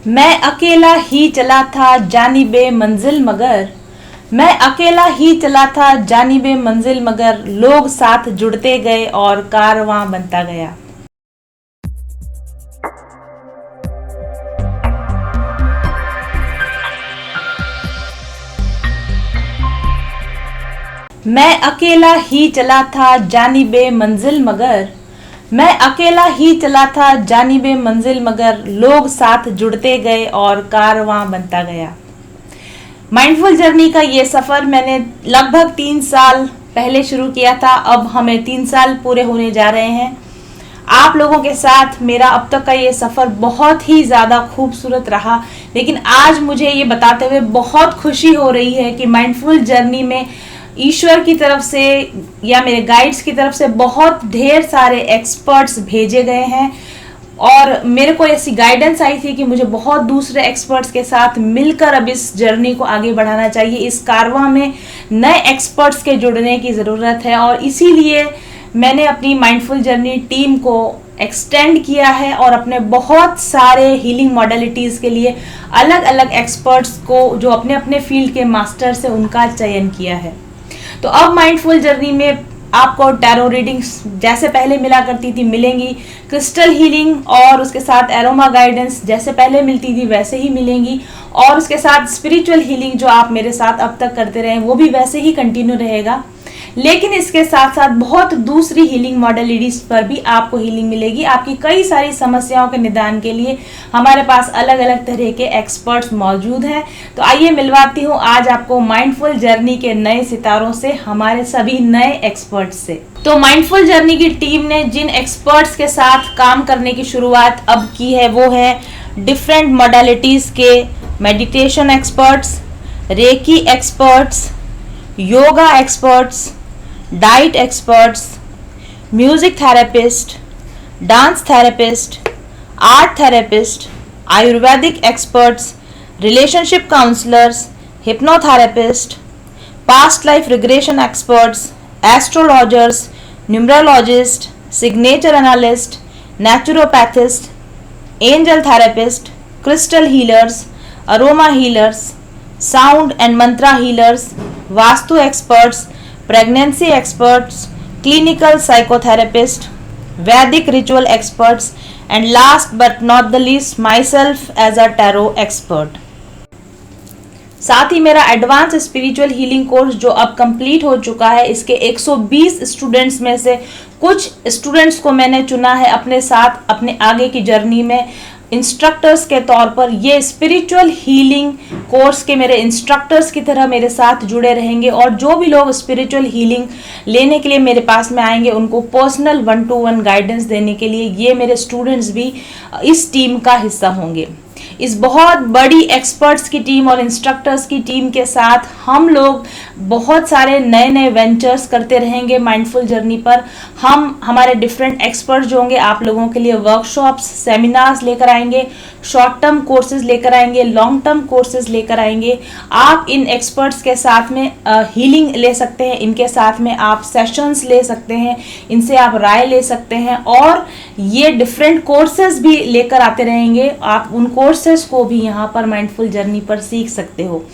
मैं अकेला ही चला था जानिबे मंजिल मगर मैं अकेला ही चला था जानिबे मंजिल मगर लोग साथ जुड़ते गए और कारवां बनता गया। मैं अकेला ही चला था जानिबे मंजिल मगर मैं अकेला ही चला था जानिबे मंजिल मगर लोग साथ जुड़ते गए और कारवां बनता गया। माइंडफुल जर्नी का ये सफ़र मैंने लगभग 3 साल पहले शुरू किया था। अब हमें 3 साल पूरे होने जा रहे हैं। आप लोगों के साथ मेरा अब तक का ये सफ़र बहुत ही ज़्यादा खूबसूरत रहा, लेकिन आज मुझे ये बताते हुए बहुत खुशी हो रही है कि माइंडफुल जर्नी में ईश्वर की तरफ से या मेरे गाइड्स की तरफ से बहुत ढेर सारे एक्सपर्ट्स भेजे गए हैं और मेरे को ऐसी गाइडेंस आई थी कि मुझे बहुत दूसरे एक्सपर्ट्स के साथ मिलकर अब इस जर्नी को आगे बढ़ाना चाहिए। इस कारवां में नए एक्सपर्ट्स के जुड़ने की ज़रूरत है और इसीलिए मैंने अपनी माइंडफुल जर्नी टीम को एक्सटेंड किया है और अपने बहुत सारे हीलिंग मॉडलिटीज़ के लिए अलग अलग एक्सपर्ट्स को जो अपने अपने फील्ड के मास्टर्स हैं उनका चयन किया है। तो अब माइंडफुल जर्नी में आपको टैरो रीडिंग्स जैसे पहले मिला करती थी मिलेंगी, क्रिस्टल हीलिंग और उसके साथ एरोमा गाइडेंस जैसे पहले मिलती थी वैसे ही मिलेंगी और उसके साथ स्पिरिचुअल हीलिंग जो आप मेरे साथ अब तक करते रहे वो भी वैसे ही कंटिन्यू रहेगा। लेकिन इसके साथ साथ बहुत दूसरी हीलिंग मॉडलिटीज पर भी आपको हीलिंग मिलेगी। आपकी कई सारी समस्याओं के निदान के लिए हमारे पास अलग अलग तरह के एक्सपर्ट्स मौजूद हैं। तो आइए मिलवाती हूँ आज आपको माइंडफुल जर्नी के नए सितारों से, हमारे सभी नए एक्सपर्ट्स से। तो माइंडफुल जर्नी की टीम ने जिन एक्सपर्ट्स के साथ काम करने की शुरुआत अब की है वो है डिफरेंट मॉडलिटीज के meditation experts, reiki experts, yoga experts, diet experts, music therapist, dance therapist, art therapist, ayurvedic experts, relationship counsellors, hypnotherapist, past life regression experts, astrologers, numerologist, signature analyst, naturopathist, angel therapist, crystal healers, aroma healers, sound and mantra healers, vastu experts, pregnancy experts, clinical psychotherapist, Vedic ritual experts and last but not the least myself as a tarot expert. साथ ही मेरा advance spiritual healing course जो अब complete हो चुका है, इसके 120 students में से कुछ स्टूडेंट्स को मैंने चुना है अपने साथ अपने आगे की जर्नी में इंस्ट्रक्टर्स के तौर पर। ये स्पिरिचुअल हीलिंग कोर्स के मेरे इंस्ट्रक्टर्स की तरह मेरे साथ जुड़े रहेंगे और जो भी लोग स्पिरिचुअल हीलिंग लेने के लिए मेरे पास में आएंगे उनको पर्सनल 1-to-1 गाइडेंस देने के लिए ये मेरे स्टूडेंट्स भी इस टीम का हिस्सा होंगे। इस बहुत बड़ी एक्सपर्ट्स की टीम और इंस्ट्रक्टर्स की टीम के साथ हम लोग बहुत सारे नए नए वेंचर्स करते रहेंगे माइंडफुल जर्नी पर। हम हमारे डिफरेंट एक्सपर्ट्स जो होंगे आप लोगों के लिए वर्कशॉप्स, सेमिनार्स लेकर आएंगे, शॉर्ट टर्म कोर्सेज लेकर आएंगे, लॉन्ग टर्म कोर्सेज लेकर आएंगे। आप इन एक्सपर्ट्स के साथ में हीलिंग ले सकते हैं, इनके साथ में आप सेशंस ले सकते हैं, इनसे आप राय ले सकते हैं और ये डिफरेंट कोर्सेज भी लेकर आते रहेंगे। आप उन कोर्सेज को भी यहाँ पर माइंडफुल जर्नी पर सीख सकते हो।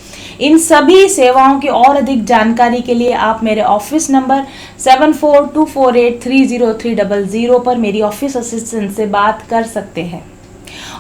इन सभी सेवाओं की और अधिक जानकारी के लिए आप मेरे ऑफिस नंबर 7424830300 पर मेरी ऑफिस असिस्टेंट से बात कर सकते हैं।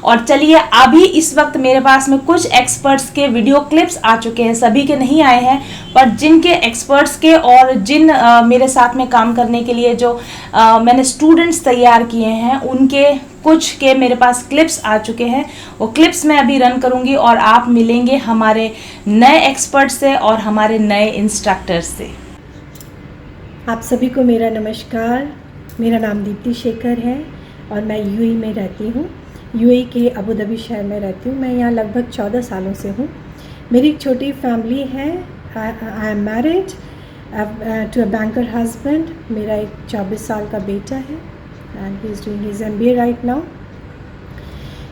और चलिए अभी इस वक्त मेरे पास में कुछ एक्सपर्ट्स के वीडियो क्लिप्स आ चुके हैं, सभी के नहीं आए हैं पर जिनके एक्सपर्ट्स के और जिन मेरे साथ में काम करने के लिए जो मैंने स्टूडेंट्स तैयार किए हैं उनके कुछ के मेरे पास क्लिप्स आ चुके हैं। वो क्लिप्स मैं अभी रन करूंगी और आप मिलेंगे हमारे नए एक्सपर्ट से और हमारे नए इंस्ट्रक्टर से। आप सभी को मेरा नमस्कार। मेरा नाम दीप्ति शेखर है और मैं यूएई में रहती हूँ। यूएई के अबू धाबी शहर में रहती हूँ। मैं यहाँ लगभग 14 सालों से हूँ। मेरी एक छोटी फैमिली है। I am married to a banker husband. मेरा एक 24 साल का बेटा है and he is doing his MBA right now.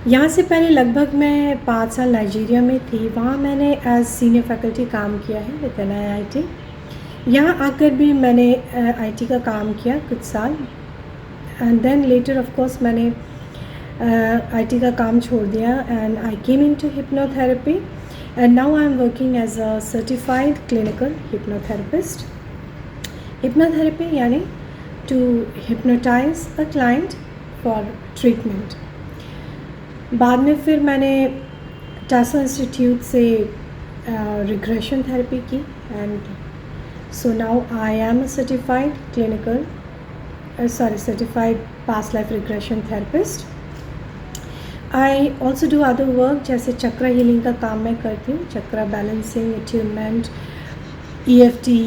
यहाँ से पहले लगभग मैं 5 साल नाइजीरिया में थी। वहाँ मैंने एज सीनियर फैकल्टी काम किया है विद NIIT। यहाँ आकर भी मैंने IT का काम किया कुछ साल and then later of course मैंने आईटी का काम छोड़ दिया and I came into hypnotherapy and now I am working as a certified clinical hypnotherapist. Hypnotherapy यानी to hypnotize a client for treatment. बाद में फिर मैंने टासा इंस्टीट्यूट से रिग्रेशन थेरेपी की and so now I am a certified clinical certified past life regression therapist. I also do other work जैसे चक्रा healing का काम मैं करती हूँ. Chakra balancing, attunement, EFT,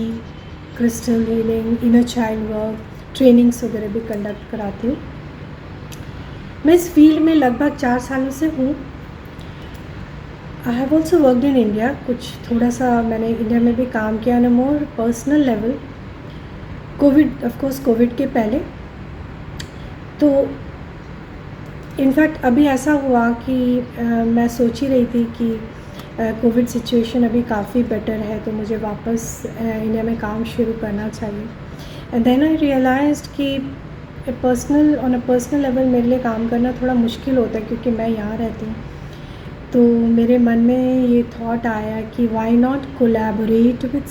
crystal healing, inner child work, trainings वगैरह भी कंडक्ट कराती हूँ. मैं इस फील्ड में लगभग 4 सालों से हूँ. I have also worked in India. कुछ थोड़ा सा मैंने इंडिया में भी काम किया on a more personal level. Covid के पहले तो इनफैक्ट अभी ऐसा हुआ कि मैं सोच ही रही थी कि कोविड सिचुएशन अभी काफ़ी बेटर है तो मुझे वापस इंडिया में काम शुरू करना चाहिए. एंड देन आई रियलाइज्ड कि ऑन अ पर्सनल लेवल मेरे लिए काम करना थोड़ा मुश्किल होता है क्योंकि मैं यहाँ रहती हूँ. तो मेरे मन में ये थॉट आया कि why not collaborate with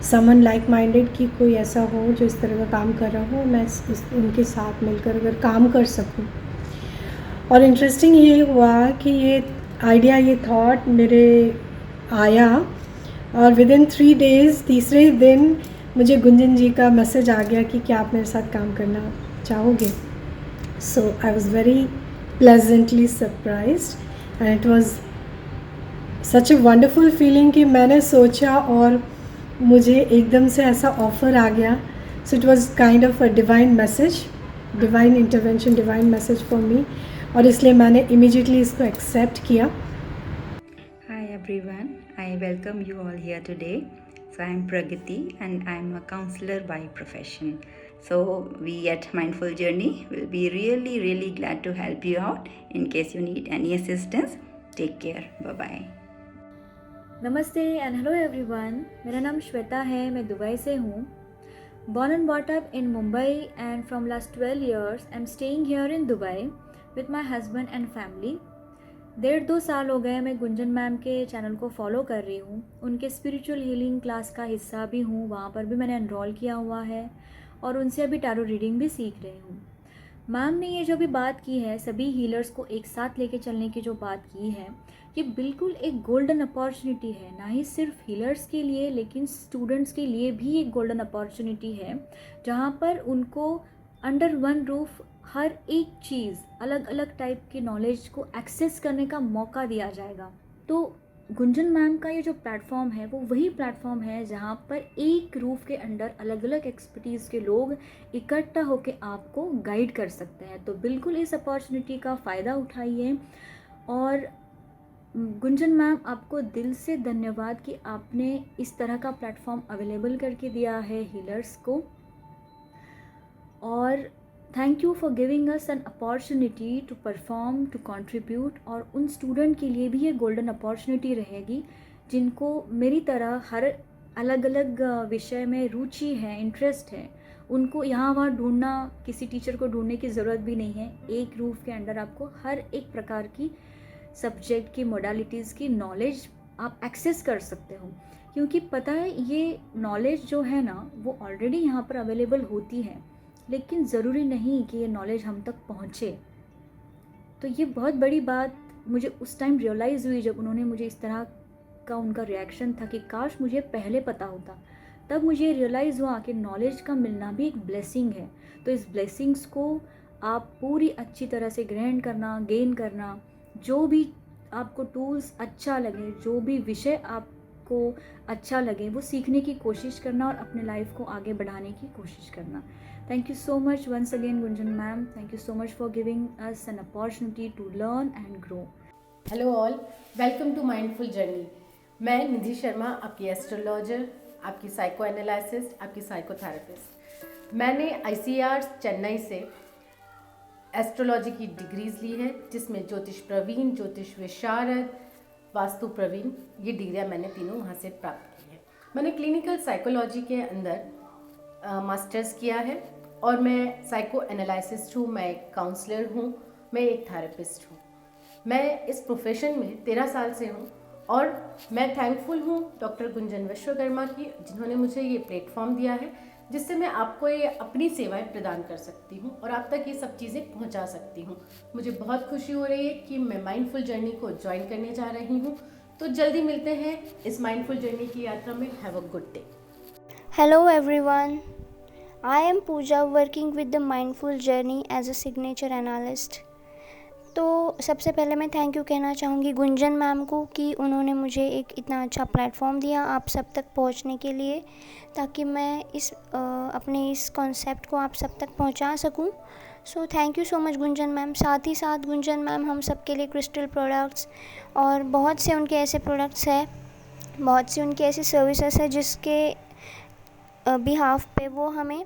someone like minded, कि कोई ऐसा हो जो इस तरह का काम कर रहा हो, मैं उनके साथ मिलकर अगर काम कर सकूं. और इंटरेस्टिंग ये हुआ कि ये आइडिया, ये थॉट मेरे आया और विद इन 3 डेज़, तीसरे दिन मुझे गुंजन जी का मैसेज आ गया कि क्या आप मेरे साथ काम करना चाहोगे. So I was very pleasantly surprised and it was such a wonderful feeling कि मैंने सोचा और मुझे एकदम से ऐसा ऑफ़र आ गया. So it was kind of a divine message, divine intervention, divine message for me. और इसलिए मैंने इमीडिएटली इसको एक्सेप्ट किया. Hi everyone, I welcome you all here today. So I am Pragati and I am a counselor by profession. So we at Mindful Journey will be really glad to help you out in case you need any assistance. Take care. Bye-bye. नमस्ते and hello everyone. मेरा नाम श्वेता है, मैं Dubai से हूँ. Born and brought up in Mumbai and from last 12 years I'm staying here in Dubai with my husband and family. 1.5-2 साल हो गए मैं गुंजन मैम के चैनल को फॉलो कर रही हूँ. उनके स्पिरिचुअल हीलिंग क्लास का हिस्सा भी हूँ, वहाँ पर भी मैंने एनरोल किया हुआ है और उनसे अभी टैरो रीडिंग भी सीख रही हूँ. मैम ने ये जो भी बात की है, सभी हीलर्स को एक साथ लेके चलने की जो बात की है, ये बिल्कुल एक गोल्डन अपॉर्चुनिटी है. ना ही सिर्फ हीलर्स के लिए लेकिन स्टूडेंट्स के लिए भी एक गोल्डन अपॉर्चुनिटी है जहाँ पर उनको अंडर वन रूफ हर एक चीज़, अलग अलग टाइप की नॉलेज को एक्सेस करने का मौका दिया जाएगा. तो गुंजन मैम का ये जो प्लेटफॉर्म है वो वही प्लेटफॉर्म है जहाँ पर एक रूफ के अंडर अलग अलग एक्सपर्टीज़ के लोग इकट्ठा होकर आपको गाइड कर सकते हैं. तो बिल्कुल इस अपॉर्चुनिटी का फ़ायदा उठाइए. और गुंजन मैम, आपको दिल से धन्यवाद कि आपने इस तरह का प्लेटफॉर्म अवेलेबल करके दिया है हीलर्स को. और thank you for giving us an opportunity to perform, to contribute. और उन स्टूडेंट के लिए भी ये गोल्डन अपॉर्चुनिटी रहेगी जिनको मेरी तरह हर अलग अलग विषय में रुचि है, इंटरेस्ट है. उनको यहाँ वहाँ ढूंढना, किसी टीचर को ढूंढने की ज़रूरत भी नहीं है. एक रूफ के अंडर आपको हर एक प्रकार की सब्जेक्ट की, मोडालिटीज़ की नॉलेज आप एक्सेस कर सकते हो. क्योंकि पता है, ये नॉलेज जो है ना वो ऑलरेडी यहाँ पर अवेलेबल होती है, लेकिन ज़रूरी नहीं कि ये नॉलेज हम तक पहुँचे. तो ये बहुत बड़ी बात मुझे उस टाइम रियलाइज़ हुई जब उन्होंने मुझे इस तरह का उनका रिएक्शन था कि काश मुझे पहले पता होता. तब मुझे रियलाइज़ हुआ कि नॉलेज का मिलना भी एक ब्लेसिंग है. तो इस ब्लेसिंग्स को आप पूरी अच्छी तरह से ग्रहण करना, गेन करना, जो भी आपको टूल्स अच्छा लगे, जो भी विषय आपको अच्छा लगे, वो सीखने की कोशिश करना और अपने लाइफ को आगे बढ़ाने की कोशिश करना. Thank you so much once again, Gunjan ma'am. Thank you so much for giving us an opportunity to learn and grow. Hello all, welcome to mindful journey. मैं निधि शर्मा, आपकी एस्ट्रोलॉजर, आपकी साइको एनालिसिस्ट, आपकी साइकोथेरेपिस्ट. मैंने ICAR Chennai से astrology की degrees ली है, जिसमें ज्योतिष प्रवीण, ज्योतिष विशारद, वास्तु प्रवीण, ये डिग्रियाँ मैंने तीनों वहाँ से प्राप्त की है. मैंने क्लिनिकल साइकोलॉजी के अंदर मास्टर्स किया है और मैं साइको एनालिसिस्ट हूँ, मैं एक काउंसलर हूँ, मैं एक थेरेपिस्ट हूँ। मैं इस प्रोफेशन में 13 साल से हूँ और मैं थैंकफुल हूँ डॉक्टर गुंजन विश्वकर्मा की, जिन्होंने मुझे ये प्लेटफॉर्म दिया है जिससे मैं आपको ये अपनी सेवाएं प्रदान कर सकती हूँ और आप तक ये सब चीज़ें पहुँचा सकती हूँ। मुझे बहुत खुशी हो रही है कि मैं माइंडफुल जर्नी को ज्वाइन करने जा रही हूँ। तो जल्दी मिलते हैं इस माइंडफुल जर्नी की यात्रा में। Have a good day. Hello everyone, I am Pooja working with the Mindful Journey as a signature analyst. तो सबसे पहले मैं थैंक यू कहना चाहूँगी गुंजन मैम को कि उन्होंने मुझे एक इतना अच्छा प्लेटफॉर्म दिया आप सब तक पहुँचने के लिए, ताकि मैं अपने इस कॉन्सेप्ट को आप सब तक पहुँचा सकूँ। So thank you so much Gunjan ma'am. साथ ही साथ गुंजन मैम हम सब के लिए क्रिस्टल प्रोडक्ट्स और बहुत से उनके ऐसे प्रोडक्ट्स हैं, बहुत सी उनकी ऐसी सर्विसेज है जिसके बिहाफ पे वो हमें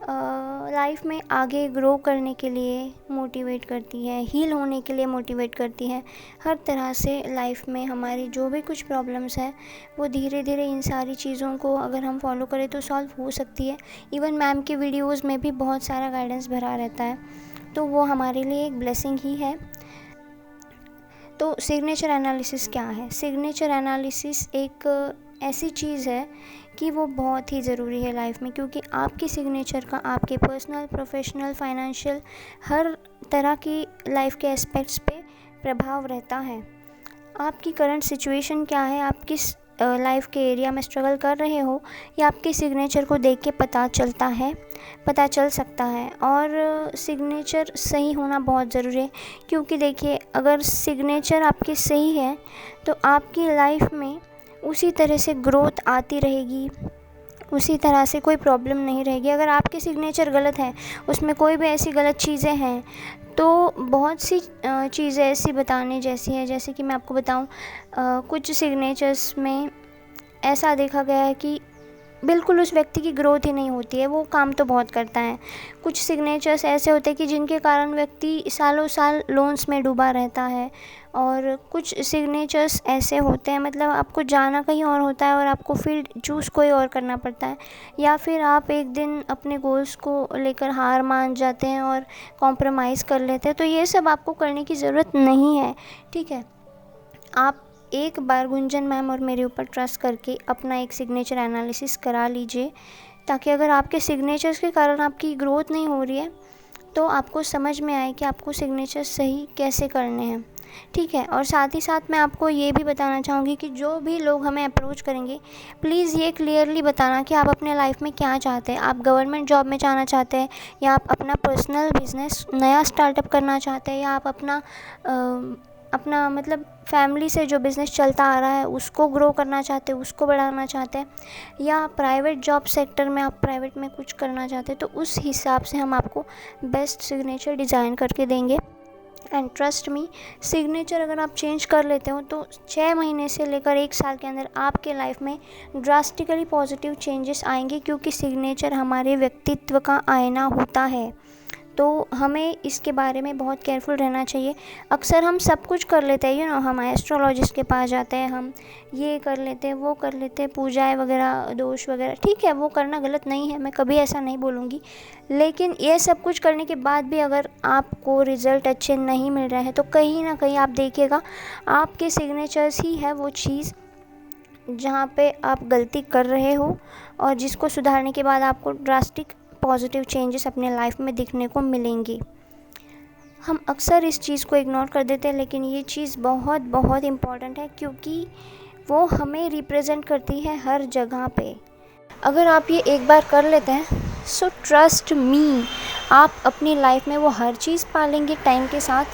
लाइफ में आगे ग्रो करने के लिए मोटिवेट करती है, हील होने के लिए मोटिवेट करती है। हर तरह से लाइफ में हमारी जो भी कुछ प्रॉब्लम्स है वो धीरे धीरे इन सारी चीज़ों को अगर हम फॉलो करें तो सॉल्व हो सकती है। इवन मैम के वीडियोस में भी बहुत सारा गाइडेंस भरा रहता है, तो वो हमारे लिए एक ब्लेसिंग ही है। तो सिग्नेचर एनालिसिस क्या है? सिग्नेचर एनालिसिस एक ऐसी चीज़ है कि वो बहुत ही ज़रूरी है लाइफ में, क्योंकि आपकी सिग्नेचर का आपके पर्सनल, प्रोफेशनल, फाइनेंशियल हर तरह की लाइफ के एस्पेक्ट्स पे प्रभाव रहता है। आपकी करंट सिचुएशन क्या है, आप किस लाइफ के एरिया में स्ट्रगल कर रहे हो, या आपके सिग्नेचर को देख के पता चल सकता है। और सिग्नेचर सही होना बहुत ज़रूरी है, क्योंकि देखिए अगर सिग्नेचर आपकी सही है तो आपकी लाइफ में उसी तरह से ग्रोथ आती रहेगी, उसी तरह से कोई प्रॉब्लम नहीं रहेगी। अगर आपके सिग्नेचर गलत है, उसमें कोई भी ऐसी गलत चीज़ें हैं, तो बहुत सी चीज़ें ऐसी बताने जैसी है। जैसे कि मैं आपको बताऊं, कुछ सिग्नेचर्स में ऐसा देखा गया है कि बिल्कुल उस व्यक्ति की ग्रोथ ही नहीं होती है, वो काम तो बहुत करता है। कुछ सिग्नेचर्स ऐसे होते हैं कि जिनके कारण व्यक्ति सालों साल लोन्स में डूबा रहता है, और कुछ सिग्नेचर्स ऐसे होते हैं मतलब आपको जाना कहीं और होता है और आपको फील्ड चूज़ कोई और करना पड़ता है, या फिर आप एक दिन अपने गोल्स को लेकर हार मान जाते हैं और कॉम्प्रोमाइज़ कर लेते हैं। तो ये सब आपको करने की ज़रूरत नहीं है, ठीक है। आप एक बार गुंजन मैम और मेरे ऊपर ट्रस्ट करके अपना एक सिग्नेचर एनालिसिस करा लीजिए, ताकि अगर आपके सिग्नेचर्स के कारण आपकी ग्रोथ नहीं हो रही है तो आपको समझ में आए कि आपको सिग्नेचर सही कैसे करने हैं, ठीक है। और साथ ही साथ मैं आपको ये भी बताना चाहूँगी कि जो भी लोग हमें अप्रोच करेंगे, प्लीज़ ये क्लियरली बताना कि आप अपने लाइफ में क्या चाहते हैं। आप गवर्नमेंट जॉब में जाना चाहते हैं, या आप अपना पर्सनल बिजनेस नया स्टार्टअप करना चाहते हैं, या आप अपना मतलब फैमिली से जो बिज़नेस चलता आ रहा है उसको ग्रो करना चाहते हैं, उसको बढ़ाना चाहते हैं, या प्राइवेट जॉब सेक्टर में आप प्राइवेट में कुछ करना चाहते हैं, तो उस हिसाब से हम आपको बेस्ट सिग्नेचर डिज़ाइन करके देंगे। एंड ट्रस्ट मी, सिग्नेचर अगर आप चेंज कर लेते हो तो 6 महीने से लेकर 1 साल के अंदर आपके लाइफ में ड्रास्टिकली पॉजिटिव चेंजेस आएंगे, क्योंकि सिग्नेचर हमारे व्यक्तित्व का आईना होता है। तो हमें इसके बारे में बहुत केयरफुल रहना चाहिए। अक्सर हम सब कुछ कर लेते हैं, हम एस्ट्रोलॉजिस्ट के पास जाते हैं, हम ये कर लेते हैं, वो कर लेते हैं, पूजाएं वगैरह, दोष वगैरह, ठीक है, वो करना गलत नहीं है, मैं कभी ऐसा नहीं बोलूँगी। लेकिन ये सब कुछ करने के बाद भी अगर आपको रिज़ल्ट अच्छे नहीं मिल रहे हैं तो कहीं ना कहीं आप देखिएगा आपके सिग्नेचर्स ही है वो चीज़ जहाँ पे आप गलती कर रहे हो, और जिसको सुधारने के बाद आपको ड्रास्टिक पॉजिटिव चेंजेस अपने लाइफ में दिखने को मिलेंगे। हम अक्सर इस चीज़ को इग्नोर कर देते हैं, लेकिन ये चीज़ बहुत बहुत इम्पॉर्टेंट है, क्योंकि वो हमें रिप्रेजेंट करती है हर जगह पे। अगर आप ये एक बार कर लेते हैं, सो ट्रस्ट मी, आप अपनी लाइफ में वो हर चीज़ पालेंगे टाइम के साथ,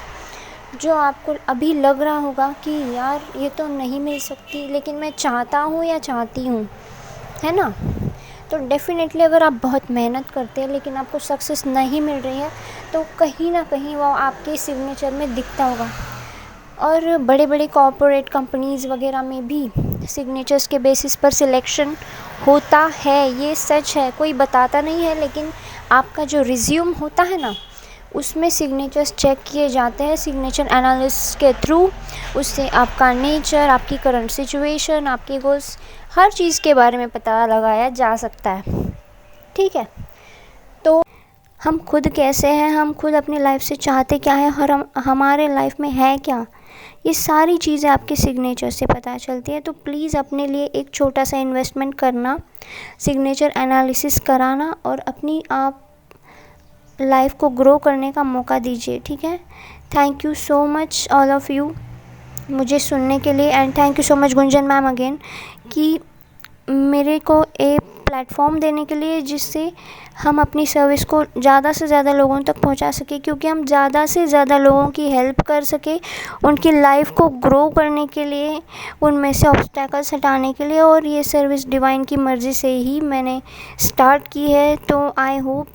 जो आपको अभी लग रहा होगा कि यार ये तो नहीं मिल सकती, लेकिन मैं चाहता हूँ या चाहती हूँ, है ना। तो डेफ़िनेटली अगर आप बहुत मेहनत करते हैं लेकिन आपको सक्सेस नहीं मिल रही है, तो कहीं ना कहीं वो आपके सिग्नेचर में दिखता होगा। और बड़े बड़े कॉर्पोरेट कंपनीज़ वगैरह में भी सिग्नेचर्स के बेसिस पर सिलेक्शन होता है, ये सच है, कोई बताता नहीं है, लेकिन आपका जो रिज्यूम होता है ना, उसमें सिग्नेचर्स चेक किए जाते हैं सिग्नेचर एनालिस्ट के थ्रू। उससे आपका नेचर, आपकी करंट सिचुएशन, आपके गोल्स, हर चीज़ के बारे में पता लगाया जा सकता है, ठीक है। तो हम खुद कैसे हैं, हम खुद अपनी लाइफ से चाहते क्या है और हमारे लाइफ में है क्या, ये सारी चीज़ें आपके सिग्नेचर से पता चलती है। तो प्लीज़ अपने लिए एक छोटा सा इन्वेस्टमेंट करना, सिग्नेचर एनालिसिस कराना और अपनी आप लाइफ को ग्रो करने का मौका दीजिए, ठीक है। Thank you so much all of you मुझे सुनने के लिए, and thank you so much Gunjan ma'am again कि मेरे को एक प्लेटफॉर्म देने के लिए जिससे हम अपनी सर्विस को ज़्यादा से ज़्यादा लोगों तक पहुंचा सके, क्योंकि हम ज़्यादा से ज़्यादा लोगों की हेल्प कर सके उनकी लाइफ को ग्रो करने के लिए, उनमें से ऑब्स्टैकल्स हटाने के लिए। और ये सर्विस डिवाइन की मर्ज़ी से ही मैंने स्टार्ट की है, तो आई होप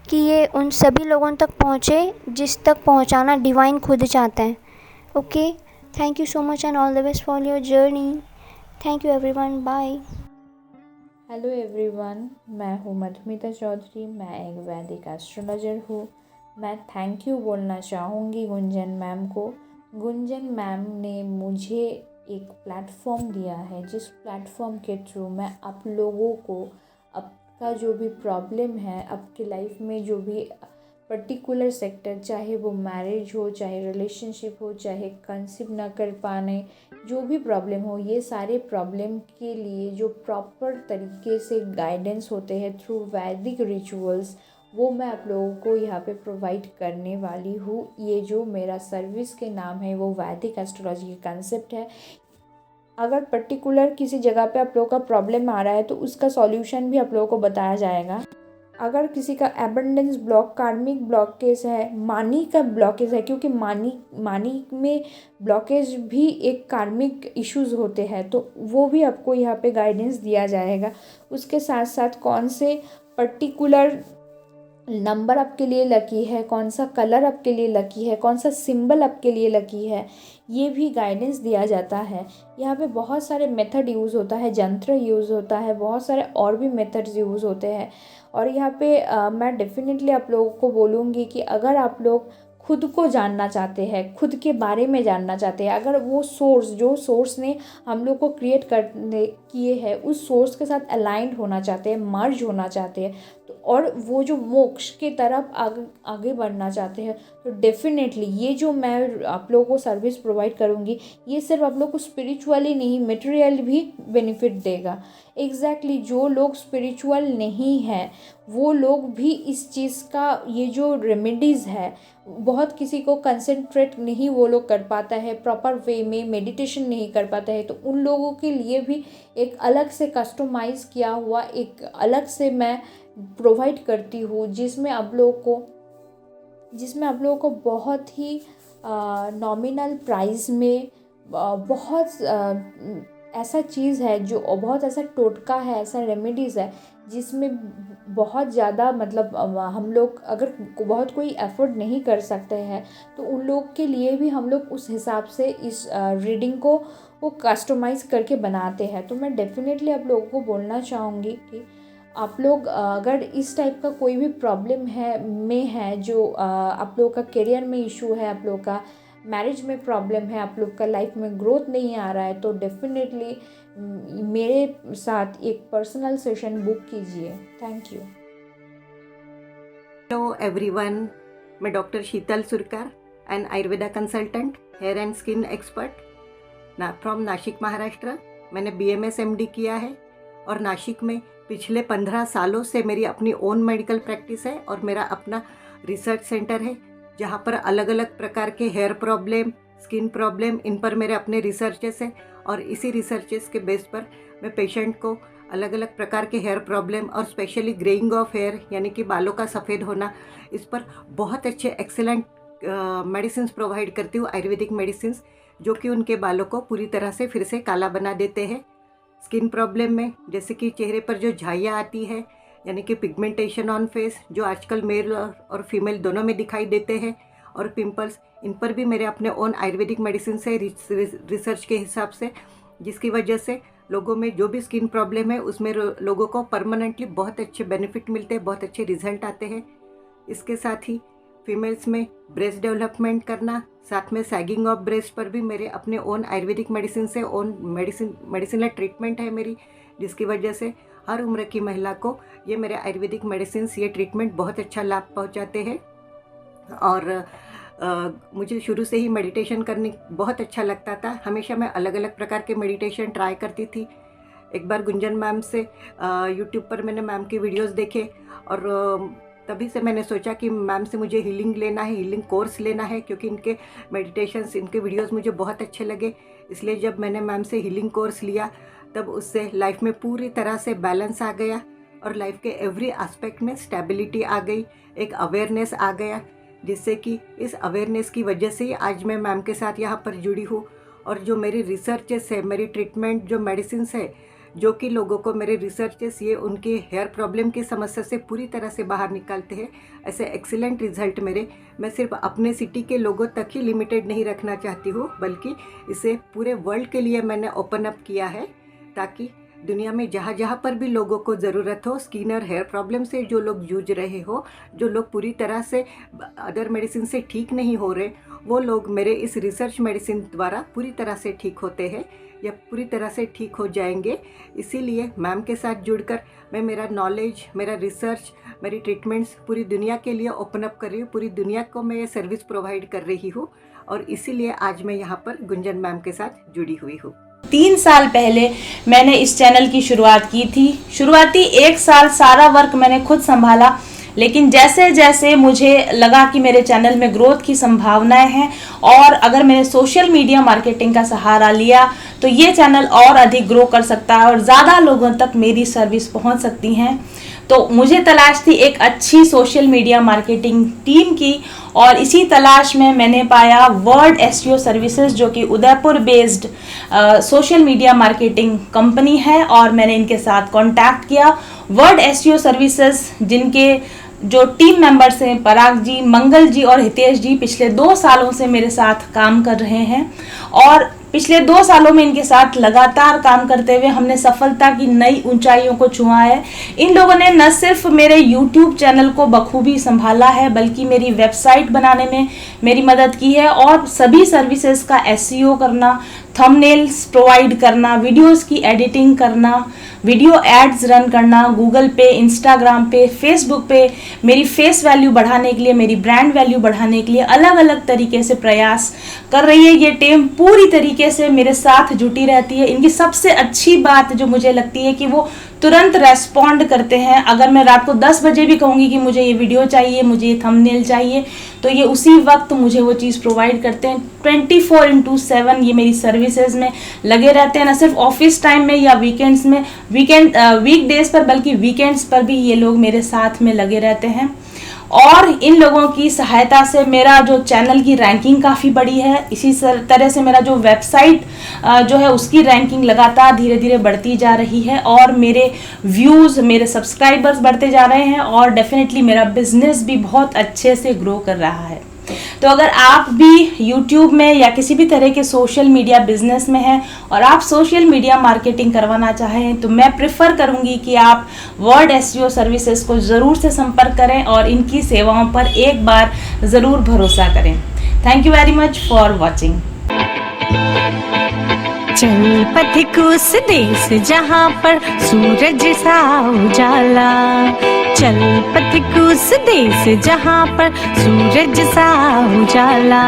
कि ये उन सभी लोगों तक पहुँचे जिस तक पहुँचाना डिवाइन खुद चाहता है। Okay, thank you so much and all the best for your journey. Thank you everyone, bye. Hello everyone, मैं हूँ मधुमिता चौधरी, मैं एक वैदिक एस्ट्रोलॉजर हूँ। मैं थैंक यू बोलना चाहूँगी गुंजन मैम को। गुंजन मैम ने मुझे एक प्लेटफॉर्म दिया है, जिस प्लेटफॉर्म के थ्रू मैं आप लोगों को आपका जो भी प्रॉब्लम है, आपकी लाइफ में जो भी पर्टिकुलर सेक्टर, चाहे वो मैरिज हो, चाहे रिलेशनशिप हो, चाहे कंसीव न कर पाने, जो भी प्रॉब्लम हो, ये सारे प्रॉब्लम के लिए जो प्रॉपर तरीके से गाइडेंस होते हैं थ्रू वैदिक रिचुअल्स, वो मैं आप लोगों को यहाँ पे प्रोवाइड करने वाली हूँ। ये जो मेरा सर्विस के नाम है वो वैदिक एस्ट्रोलॉजी का कंसेप्ट है। अगर पर्टिकुलर किसी जगह पे आप लोगों का प्रॉब्लम आ रहा है तो उसका सॉल्यूशन भी आप लोगों को बताया जाएगा। अगर किसी का एबंडेंस ब्लॉक, कार्मिक ब्लॉकेज है, मानी का ब्लॉकेज है, क्योंकि मानी में ब्लॉकेज भी एक कार्मिक इश्यूज होते हैं, तो वो भी आपको यहाँ पे गाइडेंस दिया जाएगा। उसके साथ साथ कौन से पर्टिकुलर नंबर आपके लिए लकी है, कौन सा कलर आपके लिए लकी है, कौन सा सिंबल आपके लिए लकी है, ये भी गाइडेंस दिया जाता है। यहाँ पे बहुत सारे मेथड यूज़ होता है, यंत्र यूज़ होता है, बहुत सारे और भी मेथड्स यूज़ होते हैं। और यहाँ पे मैं डेफिनेटली आप लोगों को बोलूँगी कि अगर आप लोग खुद को जानना चाहते हैं, खुद के बारे में जानना चाहते हैं, अगर वो सोर्स, जो सोर्स ने हम लोग को क्रिएट करने किए हैं, उस सोर्स के साथ अलाइंड होना चाहते हैं, मर्ज होना चाहते हैं, तो और वो जो मोक्ष के तरफ आगे बढ़ना चाहते हैं, तो डेफिनेटली ये जो मैं आप लोगों को सर्विस प्रोवाइड करूँगी, ये सिर्फ आप लोग को स्पिरिचुअली नहीं, मटेरियल भी बेनिफिट देगा। एग्जैक्टली जो लोग स्पिरिचुअल नहीं हैं वो लोग भी इस चीज़ का, ये जो रेमेडीज़ है, बहुत किसी को कंसंट्रेट नहीं वो लोग कर पाता है, प्रॉपर वे में मेडिटेशन नहीं कर पाता है, तो उन लोगों के लिए भी एक अलग से कस्टमाइज़ किया हुआ एक अलग से मैं प्रोवाइड करती हूँ, जिसमें आप लोगों को बहुत ही नॉमिनल प्राइस में बहुत ऐसा चीज़ है, जो बहुत ऐसा टोटका है, ऐसा रेमेडीज़ है जिसमें बहुत ज़्यादा मतलब हम लोग अगर बहुत कोई एफर्ट नहीं कर सकते हैं, तो उन लोग के लिए भी हम लोग उस हिसाब से इस रीडिंग को वो कस्टमाइज़ करके बनाते हैं। तो मैं डेफिनेटली आप लोगों को बोलना चाहूँगी कि आप लोग अगर इस टाइप का कोई भी प्रॉब्लम है जो आप लोगों का करियर में इशू है, आप लोगों का मैरिज में प्रॉब्लम है, आप लोग का लाइफ में ग्रोथ नहीं आ रहा है, तो डेफिनेटली मेरे साथ एक पर्सनल सेशन बुक कीजिए। Thank you. हेलो एवरीवन, मैं doctor Sheetal Surkar, an Ayurveda consultant, hair and skin expert from Nashik, Maharashtra. मैंने BMS MD किया है और नासिक में पिछले 15 सालों से मेरी अपनी ओन मेडिकल प्रैक्टिस है और मेरा अपना रिसर्च सेंटर है, जहाँ पर अलग अलग प्रकार के हेयर प्रॉब्लम, स्किन प्रॉब्लम, इन पर मेरे अपने रिसर्चेस हैं और इसी रिसर्चेस के बेस पर मैं पेशेंट को अलग अलग प्रकार के हेयर प्रॉब्लम और स्पेशली ग्रेइंग ऑफ हेयर यानी कि बालों का सफ़ेद होना, इस पर बहुत अच्छे एक्सेलेंट मेडिसिन प्रोवाइड करती हूँ, आयुर्वेदिक मेडिसिन, जो कि उनके बालों को पूरी तरह से फिर से काला बना देते हैं। स्किन प्रॉब्लम में जैसे कि चेहरे पर जो झाइयाँ आती है यानी कि पिगमेंटेशन ऑन फेस, जो आजकल मेल और फीमेल दोनों में दिखाई देते हैं, और पिंपल्स, इन पर भी मेरे अपने ओन आयुर्वेदिक मेडिसिन से रिसर्च के हिसाब से, जिसकी वजह से लोगों में जो भी स्किन प्रॉब्लम है उसमें लोगों को परमानेंटली बहुत अच्छे बेनिफिट मिलते हैं, बहुत अच्छे रिजल्ट आते हैं। इसके साथ ही फीमेल्स में ब्रेस्ट डेवलपमेंट करना, साथ में सैगिंग ऑफ ब्रेस्ट पर भी मेरे अपने ओन आयुर्वेदिक मेडिसिन से ओन मेडिसिनल ट्रीटमेंट है मेरी, जिसकी वजह से हर उम्र की महिला को ये मेरे आयुर्वेदिक मेडिसिन, ये ट्रीटमेंट बहुत अच्छा लाभ पहुंचाते हैं। और मुझे शुरू से ही मेडिटेशन करने बहुत अच्छा लगता था। हमेशा मैं अलग अलग प्रकार के मेडिटेशन ट्राई करती थी। एक बार गुंजन मैम से यूट्यूब पर मैंने मैम की वीडियोस देखे और तभी से मैंने सोचा कि मैम से मुझे हीलिंग लेना है, हीलिंग कोर्स लेना है, क्योंकि इनके मेडिटेशंस, इनके वीडियोस मुझे बहुत अच्छे लगे। इसलिए जब मैंने मैम से हीलिंग कोर्स लिया तब उससे लाइफ में पूरी तरह से बैलेंस आ गया और लाइफ के एवरी एस्पेक्ट में स्टेबिलिटी आ गई, एक अवेयरनेस आ गया, जिससे कि इस अवेयरनेस की वजह से ही आज मैं मैम के साथ यहाँ पर जुड़ी हूँ। और जो मेरी रिसर्चेस है, मेरी ट्रीटमेंट जो मेडिसिन है, जो कि लोगों को मेरे रिसर्चेस ये उनके हेयर प्रॉब्लम की समस्या से पूरी तरह से बाहर निकालते हैं, ऐसे एक्सीलेंट रिजल्ट मेरे, मैं सिर्फ अपने सिटी के लोगों तक ही लिमिटेड नहीं रखना चाहती हूँ, बल्कि इसे पूरे वर्ल्ड के लिए मैंने ओपन अप किया है, ताकि दुनिया में जहाँ जहाँ पर भी लोगों को ज़रूरत हो, स्किन और हेयर प्रॉब्लम से जो लोग जूझ रहे हो, जो लोग पूरी तरह से अदर मेडिसिन से ठीक नहीं हो रहे, वो लोग मेरे इस रिसर्च मेडिसिन द्वारा पूरी तरह से ठीक होते हैं या पूरी तरह से ठीक हो जाएंगे। इसीलिए मैम के साथ जुड़कर मैं मेरा नॉलेज, मेरा रिसर्च, मेरी ट्रीटमेंट्स पूरी दुनिया के लिए ओपन अप कर रही हूँ। पूरी दुनिया को मैं ये सर्विस प्रोवाइड कर रही हूँ और इसीलिए आज मैं यहाँ पर गुंजन मैम के साथ जुड़ी हुई हूँ। 3 साल पहले मैंने इस चैनल की शुरुआत की थी। शुरुआती 1 साल सारा वर्क मैंने खुद संभाला, लेकिन जैसे जैसे मुझे लगा कि मेरे चैनल में ग्रोथ की संभावनाएं हैं और अगर मैंने सोशल मीडिया मार्केटिंग का सहारा लिया तो ये चैनल और अधिक ग्रो कर सकता है और ज़्यादा लोगों तक मेरी सर्विस पहुंच सकती हैं। तो मुझे तलाश थी एक अच्छी सोशल मीडिया मार्केटिंग टीम की और इसी तलाश में मैंने पाया वर्ड एसईओ सर्विसेज, जो कि Udaipur based social media marketing company है, और मैंने इनके साथ कांटेक्ट किया। वर्ड एसईओ सर्विसेज जिनके जो टीम मेंबर्स हैं, पराग जी, मंगल जी और हितेश जी, पिछले 2 सालों से मेरे साथ काम कर रहे हैं और पिछले 2 सालों में इनके साथ लगातार काम करते हुए हमने सफलता की नई ऊंचाइयों को छुआ है। इन लोगों ने न सिर्फ मेरे YouTube चैनल को बखूबी संभाला है, बल्कि मेरी वेबसाइट बनाने में मेरी मदद की है और सभी सर्विसेज का SEO करना, थंबनेल्स प्रोवाइड करना, वीडियोस की एडिटिंग करना, वीडियो एड्स रन करना, गूगल पे, इंस्टाग्राम पे, फेसबुक पे मेरी फेस वैल्यू बढ़ाने के लिए, मेरी ब्रांड वैल्यू बढ़ाने के लिए अलग अलग तरीके से प्रयास कर रही है। ये टीम पूरी तरीके से मेरे साथ जुटी रहती है। इनकी सबसे अच्छी बात जो मुझे लगती है कि वो तुरंत रेस्पॉन्ड करते हैं। अगर मैं रात को 10 बजे भी कहूँगी कि मुझे ये वीडियो चाहिए, मुझे ये थंबनेल चाहिए, तो ये उसी वक्त मुझे वो चीज़ प्रोवाइड करते हैं। 24/7 ये मेरी सर्विसेज में लगे रहते हैं, न सिर्फ ऑफिस टाइम में या वीकेंड्स में, वीकडेज पर, बल्कि वीकेंड्स पर भी ये लोग मेरे साथ में लगे रहते हैं। और इन लोगों की सहायता से मेरा जो चैनल की रैंकिंग काफ़ी बड़ी है। इसी तरह से मेरा जो वेबसाइट जो है उसकी रैंकिंग लगातार धीरे धीरे बढ़ती जा रही है और मेरे व्यूज़, मेरे सब्सक्राइबर्स बढ़ते जा रहे हैं और डेफिनेटली मेरा बिजनेस भी बहुत अच्छे से ग्रो कर रहा है। तो अगर आप भी YouTube में या किसी भी तरह के सोशल मीडिया बिजनेस में हैं और आप सोशल मीडिया मार्केटिंग करवाना चाहें, तो मैं प्रेफर करूंगी कि आप वर्ड एसईओ सर्विसेज को ज़रूर से संपर्क करें और इनकी सेवाओं पर एक बार ज़रूर भरोसा करें। Thank you very much for watching. चल पथिक उस देश जहाँ पर सूरज सा उजाला, चल पथिक उस देश जहाँ पर सूरज सा उजाला,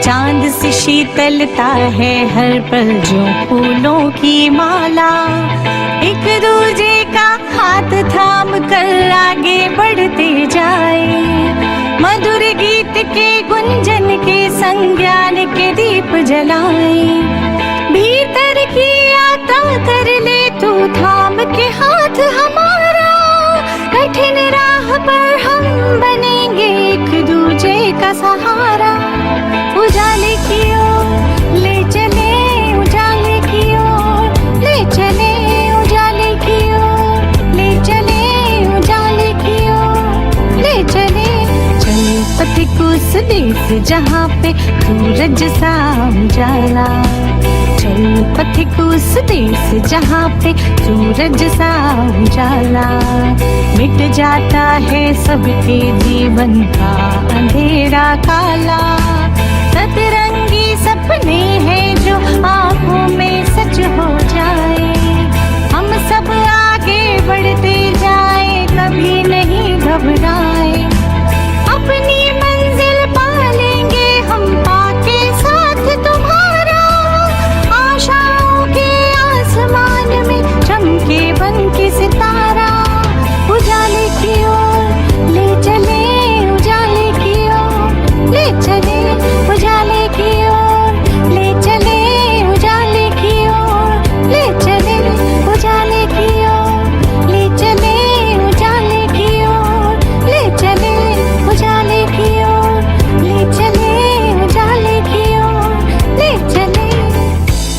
चांद से शीतलता है हर पल जो फूलों की माला, एक दूजे का हाथ थाम कर आगे बढ़ते जाए, मधुर गीत के गुंजन के संग ज्ञान के दीप जलाए, भीतर की यात्रा कर ले तू थाम के हाथ हमारा, कठिन राह पर हम बनेंगे एक दूजे का सहारा, उजाले की ओर ले चले, उजाले की ओर ले चले, उजाले की ओर ले चले, उजाले की ओर ले चले, चल पथिक उस देश जहाँ पे सूरज सा उजाला, चल पथिक उस देश जहाँ पे सूरज सा उजाला, मिट जाता है सबके जीवन का अंधेरा काला, सतरंगी सपने